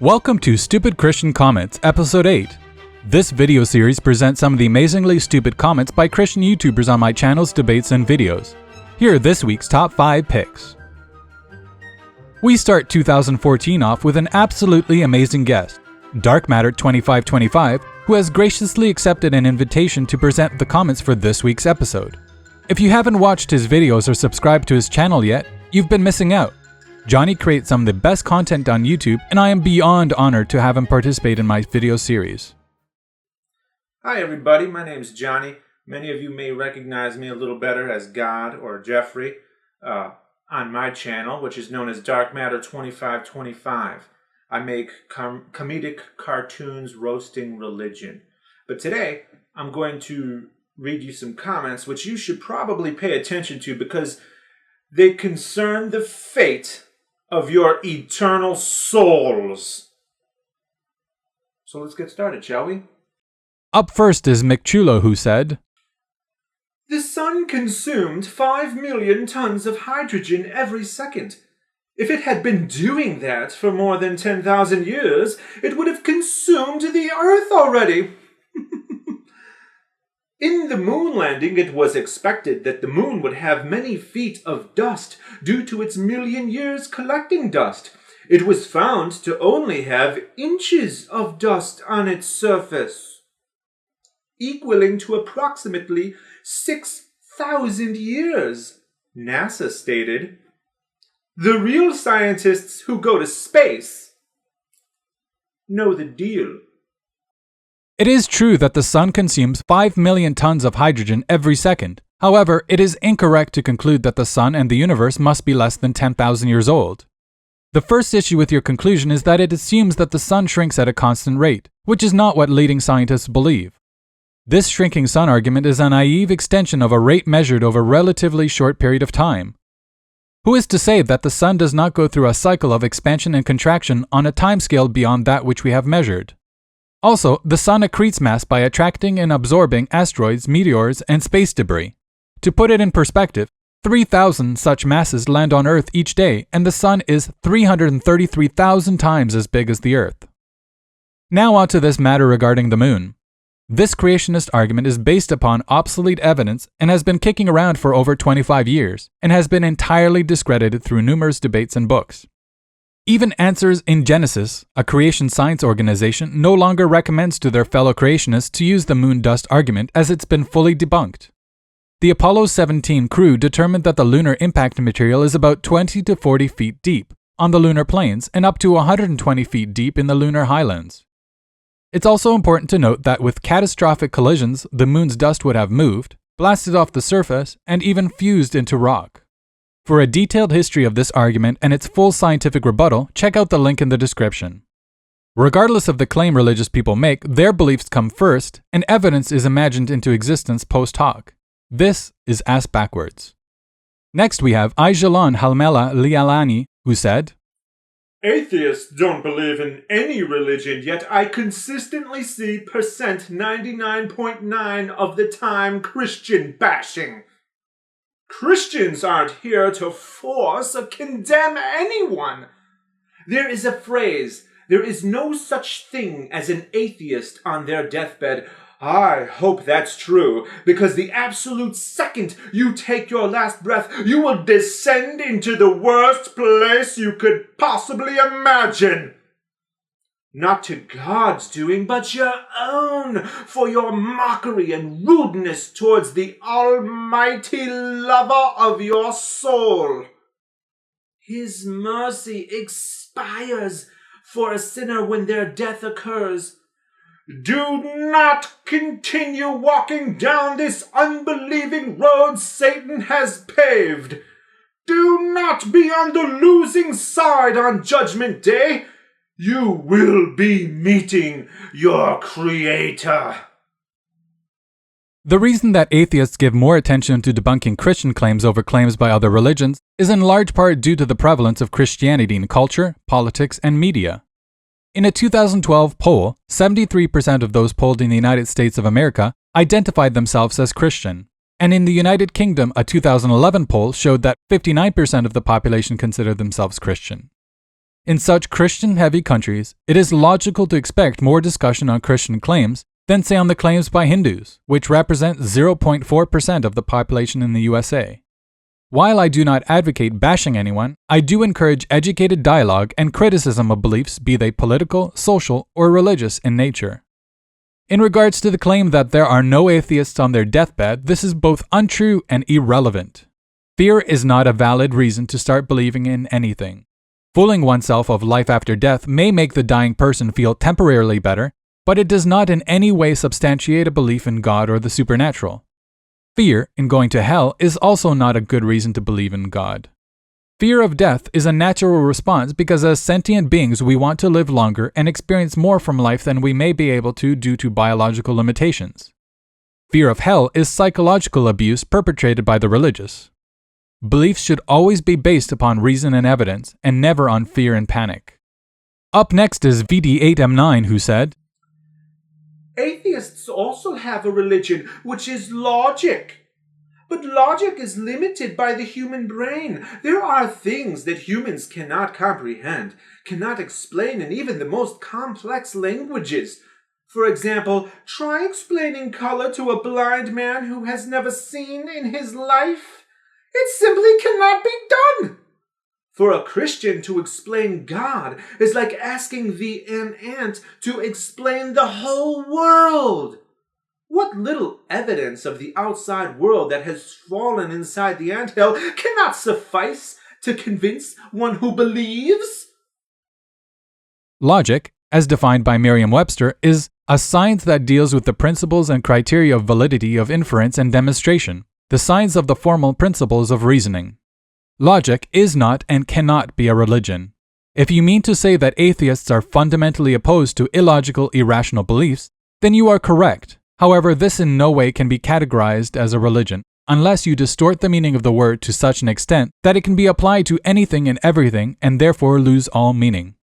Welcome to Stupid Christian Comments, Episode 8. This video series presents some of the amazingly stupid comments by Christian YouTubers on my channel's debates and videos. Here are this week's top 5 picks. We start 2014 off with an absolutely amazing guest, DarkMatter2525, who has graciously accepted an invitation to present the comments for this week's episode. If you haven't watched his videos or subscribed to his channel yet, you've been missing out. Johnny creates some of the best content on YouTube, and I am beyond honored to have him participate in my video series. Hi everybody, my name is Johnny. Many of you may recognize me a little better as God or Jeffrey on my channel, which is known as DarkMatter2525. I make comedic cartoons roasting religion. But today, I'm going to read you some comments which you should probably pay attention to because they concern the fate of your eternal souls. So let's get started, shall we? Up first is McChulo, who said, The sun consumed 5 million tons of hydrogen every second. If it had been doing that for more than 10,000 years, it would have consumed the Earth already. In the moon landing, it was expected that the moon would have many feet of dust due to its million years collecting dust. It was found to only have inches of dust on its surface, equaling to approximately 6,000 years, NASA stated. The real scientists who go to space know the deal. It is true that the sun consumes 5 million tons of hydrogen every second. However, it is incorrect to conclude that the sun and the universe must be less than 10,000 years old. The first issue with your conclusion is that it assumes that the sun shrinks at a constant rate, which is not what leading scientists believe. This shrinking sun argument is a naive extension of a rate measured over a relatively short period of time. Who is to say that the sun does not go through a cycle of expansion and contraction on a timescale beyond that which we have measured? Also, the sun accretes mass by attracting and absorbing asteroids, meteors, and space debris. To put it in perspective, 3,000 such masses land on Earth each day, and the sun is 333,000 times as big as the Earth. Now on to this matter regarding the moon. This creationist argument is based upon obsolete evidence and has been kicking around for over 25 years, and has been entirely discredited through numerous debates and books. Even Answers in Genesis, a creation science organization, no longer recommends to their fellow creationists to use the moon dust argument as it's been fully debunked. The Apollo 17 crew determined that the lunar impact material is about 20 to 40 feet deep on the lunar plains and up to 120 feet deep in the lunar highlands. It's also important to note that with catastrophic collisions, the moon's dust would have moved, blasted off the surface, and even fused into rock. For a detailed history of this argument and its full scientific rebuttal, check out the link in the description. Regardless of the claim religious people make, their beliefs come first, and evidence is imagined into existence post hoc. This is ass backwards. Next we have Aijalon Halmela Lialani, who said, Atheists don't believe in any religion, yet I consistently see percent 99.9 of the time Christian bashing. Christians aren't here to force or condemn anyone. There is a phrase, there is no such thing as an atheist on their deathbed. I hope that's true, because the absolute second you take your last breath, you will descend into the worst place you could possibly imagine. Not to God's doing, but your own, for your mockery and rudeness towards the almighty lover of your soul. His mercy expires for a sinner when their death occurs. Do not continue walking down this unbelieving road Satan has paved. Do not be on the losing side on Judgment Day. You will be meeting your Creator. The reason that atheists give more attention to debunking Christian claims over claims by other religions is in large part due to the prevalence of Christianity in culture, politics, and media. In a 2012 poll, 73% of those polled in the United States of America identified themselves as Christian. And in the United Kingdom, a 2011 poll showed that 59% of the population considered themselves Christian. In such Christian-heavy countries, it is logical to expect more discussion on Christian claims than, say, on the claims by Hindus, which represent 0.4% of the population in the USA. While I do not advocate bashing anyone, I do encourage educated dialogue and criticism of beliefs, be they political, social, or religious in nature. In regards to the claim that there are no atheists on their deathbed, this is both untrue and irrelevant. Fear is not a valid reason to start believing in anything. Fooling oneself of life after death may make the dying person feel temporarily better, but it does not in any way substantiate a belief in God or the supernatural. Fear in going to hell is also not a good reason to believe in God. Fear of death is a natural response because as sentient beings we want to live longer and experience more from life than we may be able to due to biological limitations. Fear of hell is psychological abuse perpetrated by the religious. Beliefs should always be based upon reason and evidence, and never on fear and panic. Up next is VD8M9, who said, Atheists also have a religion, which is logic. But logic is limited by the human brain. There are things that humans cannot comprehend, cannot explain in even the most complex languages. For example, try explaining color to a blind man who has never seen in his life. It simply cannot be done. For a Christian to explain God is like asking an ant to explain the whole world. What little evidence of the outside world that has fallen inside the anthill cannot suffice to convince one who believes? Logic, as defined by Merriam-Webster, is a science that deals with the principles and criteria of validity of inference and demonstration, the science of the formal principles of reasoning. Logic is not and cannot be a religion. If you mean to say that atheists are fundamentally opposed to illogical, irrational beliefs, then you are correct. However, this in no way can be categorized as a religion, unless you distort the meaning of the word to such an extent that it can be applied to anything and everything and therefore lose all meaning.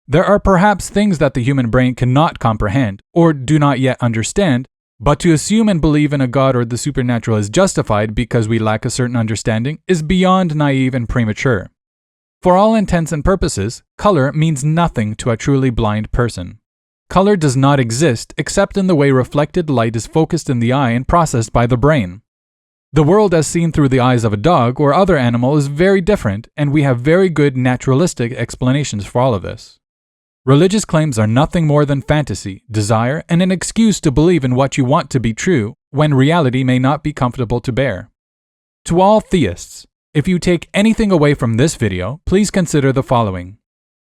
There are perhaps things that the human brain cannot comprehend, or do not yet understand, but to assume and believe in a God or the supernatural is justified because we lack a certain understanding is beyond naive and premature. For all intents and purposes, color means nothing to a truly blind person. Color does not exist except in the way reflected light is focused in the eye and processed by the brain. The world as seen through the eyes of a dog or other animal is very different, and we have very good naturalistic explanations for all of this. Religious claims are nothing more than fantasy, desire, and an excuse to believe in what you want to be true, when reality may not be comfortable to bear. To all theists, if you take anything away from this video, please consider the following.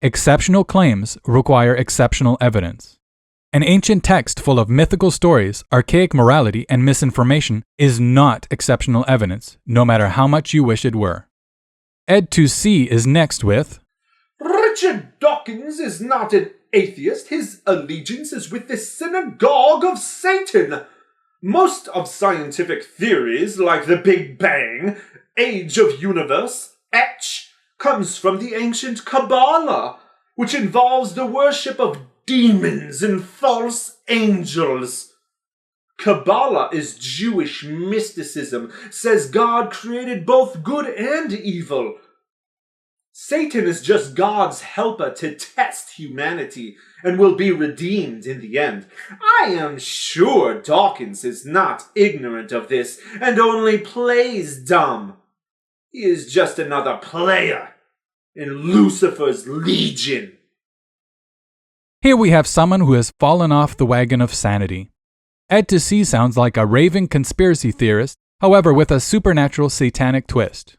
Exceptional claims require exceptional evidence. An ancient text full of mythical stories, archaic morality, and misinformation is not exceptional evidence, no matter how much you wish it were. Ed2C is next with, Richard Dawkins is not an atheist. His allegiance is with the synagogue of Satan. Most of scientific theories, like the Big Bang, age of universe, comes from the ancient Kabbalah, which involves the worship of demons and false angels. Kabbalah is Jewish mysticism, says God created both good and evil. Satan is just God's helper to test humanity and will be redeemed in the end. I am sure Dawkins is not ignorant of this and only plays dumb. He is just another player in Lucifer's legion. Here we have someone who has fallen off the wagon of sanity. Ed2C sounds like a raving conspiracy theorist, however with a supernatural satanic twist.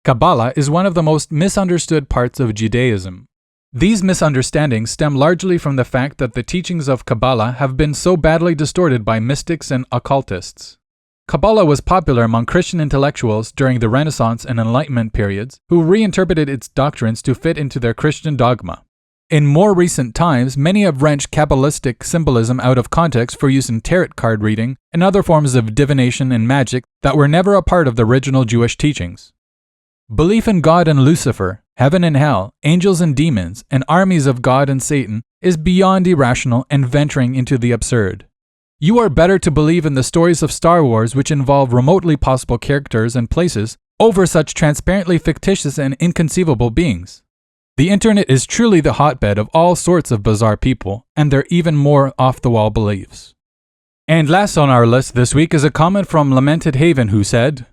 Kabbalah is one of the most misunderstood parts of Judaism. These misunderstandings stem largely from the fact that the teachings of Kabbalah have been so badly distorted by mystics and occultists. Kabbalah was popular among Christian intellectuals during the Renaissance and Enlightenment periods, who reinterpreted its doctrines to fit into their Christian dogma. In more recent times, many have wrenched Kabbalistic symbolism out of context for use in tarot card reading and other forms of divination and magic that were never a part of the original Jewish teachings. Belief in God and Lucifer, heaven and hell, angels and demons, and armies of God and Satan is beyond irrational and venturing into the absurd. You are better to believe in the stories of Star Wars, which involve remotely possible characters and places, over such transparently fictitious and inconceivable beings. The internet is truly the hotbed of all sorts of bizarre people, and their even more off-the-wall beliefs. And last on our list this week is a comment from Lamented Haven who said,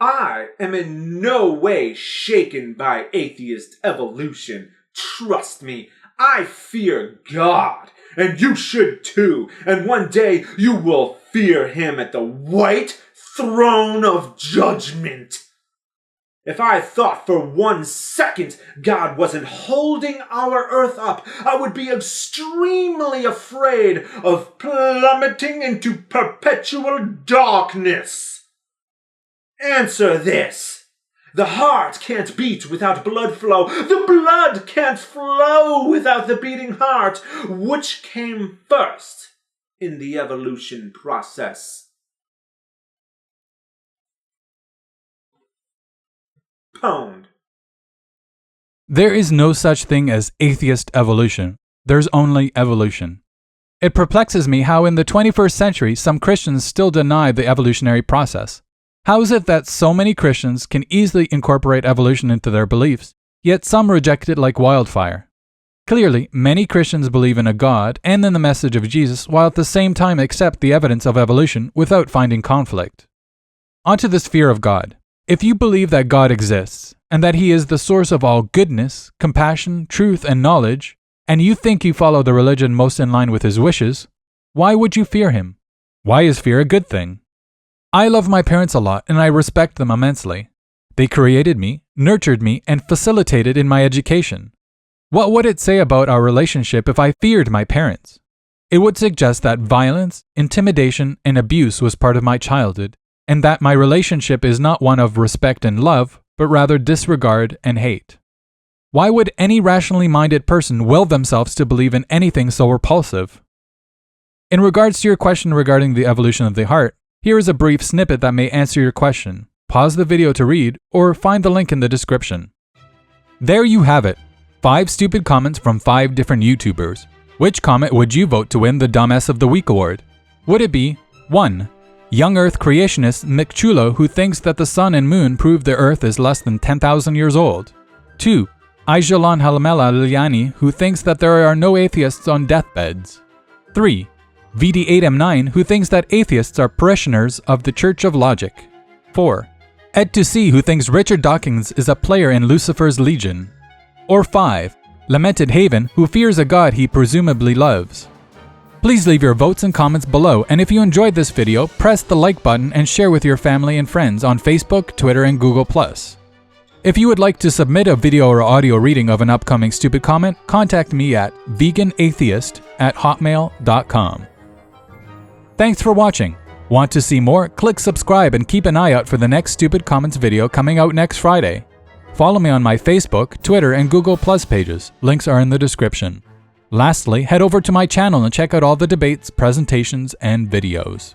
I am in no way shaken by atheist evolution. Trust me, I fear God, and you should too, and one day you will fear him at the white throne of judgment. If I thought for 1 second God wasn't holding our earth up, I would be extremely afraid of plummeting into perpetual darkness. Answer this. The heart can't beat without blood flow. The blood can't flow without the beating heart. Which came first in the evolution process? Pwned. There is no such thing as atheist evolution. There's only evolution. It perplexes me how in the 21st century some Christians still deny the evolutionary process. How is it that so many Christians can easily incorporate evolution into their beliefs, yet some reject it like wildfire? Clearly, many Christians believe in a God and in the message of Jesus while at the same time accept the evidence of evolution without finding conflict. Onto this fear of God. If you believe that God exists, and that He is the source of all goodness, compassion, truth, and knowledge, and you think you follow the religion most in line with His wishes, why would you fear Him? Why is fear a good thing? I love my parents a lot, and I respect them immensely. They created me, nurtured me, and facilitated in my education. What would it say about our relationship if I feared my parents? It would suggest that violence, intimidation, and abuse was part of my childhood, and that my relationship is not one of respect and love, but rather disregard and hate. Why would any rationally minded person will themselves to believe in anything so repulsive? In regards to your question regarding the evolution of the heart, here is a brief snippet that may answer your question. Pause the video to read, or find the link in the description. There you have it. 5 stupid comments from 5 different YouTubers. Which comment would you vote to win the Dumbass of the Week award? Would it be 1. Young Earth creationist McChulo who thinks that the sun and moon prove the Earth is less than 10,000 years old. 2. Aijalan Halamela Liliani who thinks that there are no atheists on deathbeds. 3. VD8M9 who thinks that atheists are parishioners of the Church of Logic. 4. Ed2C who thinks Richard Dawkins is a player in Lucifer's Legion. Or 5. Lamented Haven who fears a god he presumably loves. Please leave your votes and comments below, and if you enjoyed this video, press the like button and share with your family and friends on Facebook, Twitter, and Google+. If you would like to submit a video or audio reading of an upcoming stupid comment, contact me at TheVeganAtheist@hotmail.com. Thanks for watching. Want to see more? Click subscribe and keep an eye out for the next stupid comments video coming out next Friday. Follow me on my Facebook, Twitter, and Google+ pages. Links are in the description. Lastly, head over to my channel and check out all the debates, presentations, and videos.